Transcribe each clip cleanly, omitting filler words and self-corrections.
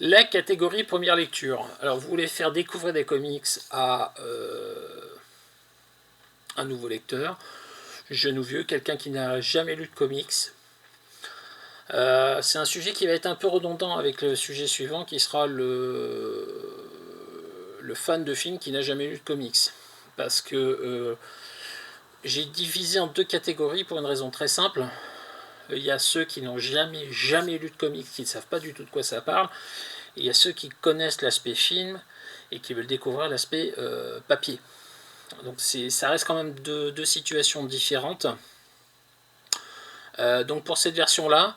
La catégorie première lecture. Alors, vous voulez faire découvrir des comics à un nouveau lecteur, jeune ou vieux, quelqu'un qui n'a jamais lu de comics. C'est un sujet qui va être un peu redondant avec le sujet suivant qui sera le fan de film qui n'a jamais lu de comics. Parce que j'ai divisé en deux catégories pour une raison très simple. Il y a ceux qui n'ont jamais lu de comics, qui ne savent pas du tout de quoi ça parle. Et il y a ceux qui connaissent l'aspect film et qui veulent découvrir l'aspect papier. Donc ça reste quand même deux situations différentes. Donc pour cette version-là,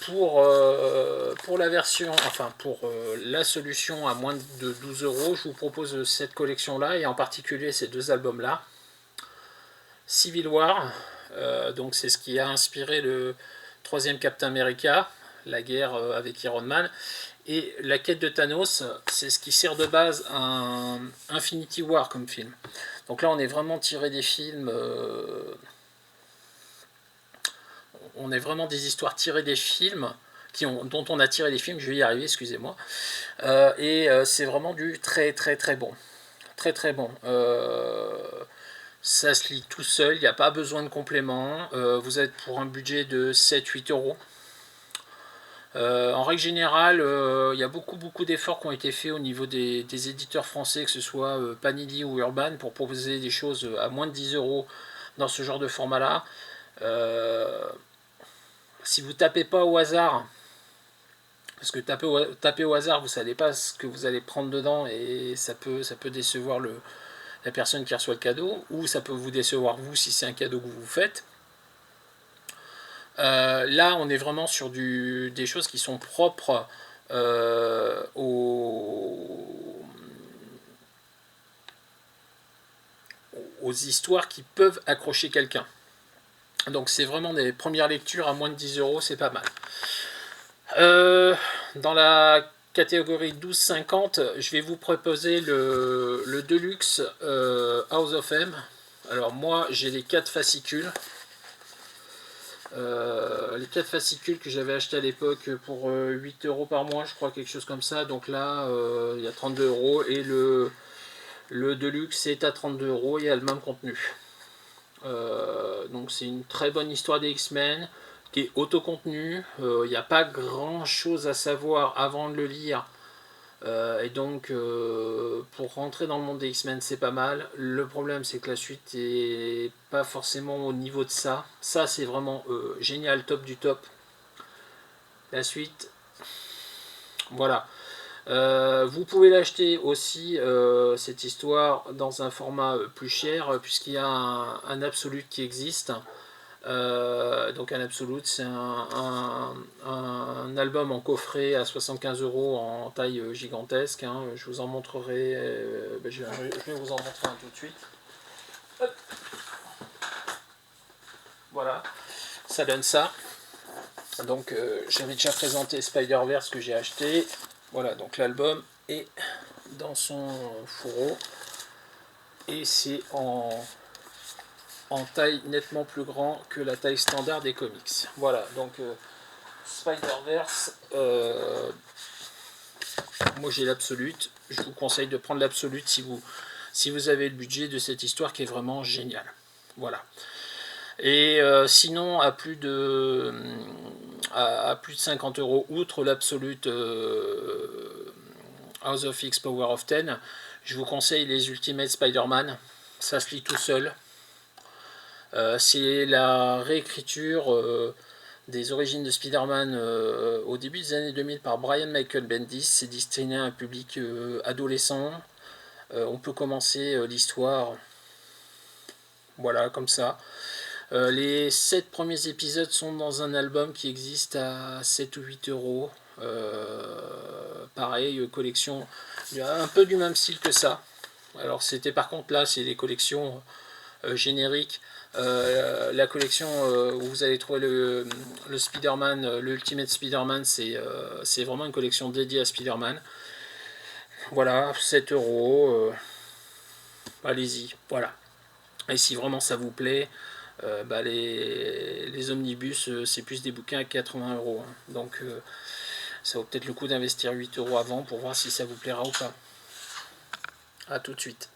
pour la version, enfin pour la solution à moins de 12 €, je vous propose cette collection-là et en particulier ces deux albums-là. Civil War, donc c'est ce qui a inspiré le troisième Captain America, la guerre avec Iron Man, et la quête de Thanos, c'est ce qui sert de base à Infinity War comme film. Donc là, on est vraiment tiré des films. On est vraiment des histoires tirées des films dont on a tiré des films. Je vais y arriver, excusez-moi. C'est vraiment du très très très bon, très très bon. Ça se lit tout seul, il n'y a pas besoin de complément. Vous êtes pour un budget de 7-8 €. En règle générale, il y a beaucoup d'efforts qui ont été faits au niveau des éditeurs français, que ce soit Panini ou Urban, pour proposer des choses à moins de 10 € dans ce genre de format-là. Si vous tapez pas au hasard, parce que taper au hasard, vous savez pas ce que vous allez prendre dedans et ça peut décevoir la personne qui reçoit le cadeau, ou ça peut vous décevoir vous si c'est un cadeau que vous vous faites. Là, on est vraiment sur des choses qui sont propres aux histoires qui peuvent accrocher quelqu'un. Donc c'est vraiment des premières lectures à moins de 10 €, c'est pas mal. Dans la catégorie 12-50, je vais vous proposer le Deluxe House of M. Alors moi, j'ai les 4 fascicules. Les 4 fascicules que j'avais acheté à l'époque pour 8 € par mois, je crois, quelque chose comme ça. Donc là, il y a 32 € et le Deluxe est à 32 €, il y a le même contenu. Donc c'est une très bonne histoire des X-Men qui est autocontenu. Il n'y a pas grand chose à savoir avant de le lire. Et donc pour rentrer dans le monde des X-Men, c'est pas mal. Le problème, c'est que la suite est pas forcément au niveau de ça. Ça, c'est vraiment génial, top du top. La suite, voilà. Vous pouvez l'acheter aussi, cette histoire, dans un format plus cher, puisqu'il y a un Absolute qui existe. Donc un Absolute, c'est un album en coffret à 75 € en taille gigantesque. Hein. Je vous en montrerai. Je vais vous en montrer un tout de suite. Hop. Voilà, ça donne ça. Donc j'avais déjà présenté Spider-Verse que j'ai acheté. Voilà, donc l'album est dans son fourreau et c'est en taille nettement plus grand que la taille standard des comics. Voilà, donc Spider-Verse, moi j'ai l'Absolute. Je vous conseille de prendre l'Absolute si vous avez le budget de cette histoire qui est vraiment géniale. Voilà. Et sinon, à plus de 50 €, outre l'Absolute House of X Power of 10, je vous conseille les Ultimate Spider-Man. Ça se lit tout seul. C'est la réécriture des origines de Spider-Man au début des années 2000 par Brian Michael Bendis. C'est destiné à un public adolescent. On peut commencer l'histoire, voilà, comme ça. Les 7 premiers épisodes sont dans un album qui existe à 7 ou 8 €. Pareil, collection un peu du même style que ça. Alors c'était par contre là, c'est les collections génériques. La collection où vous allez trouver le Spider-Man, le Ultimate Spider-Man, c'est vraiment une collection dédiée à Spider-Man. Voilà, 7 €. Allez-y, voilà. Et si vraiment ça vous plaît, les omnibus, c'est plus des bouquins à 80 €. Hein. Donc Ça vaut peut-être le coup d'investir 8 € avant pour voir si ça vous plaira ou pas. A tout de suite.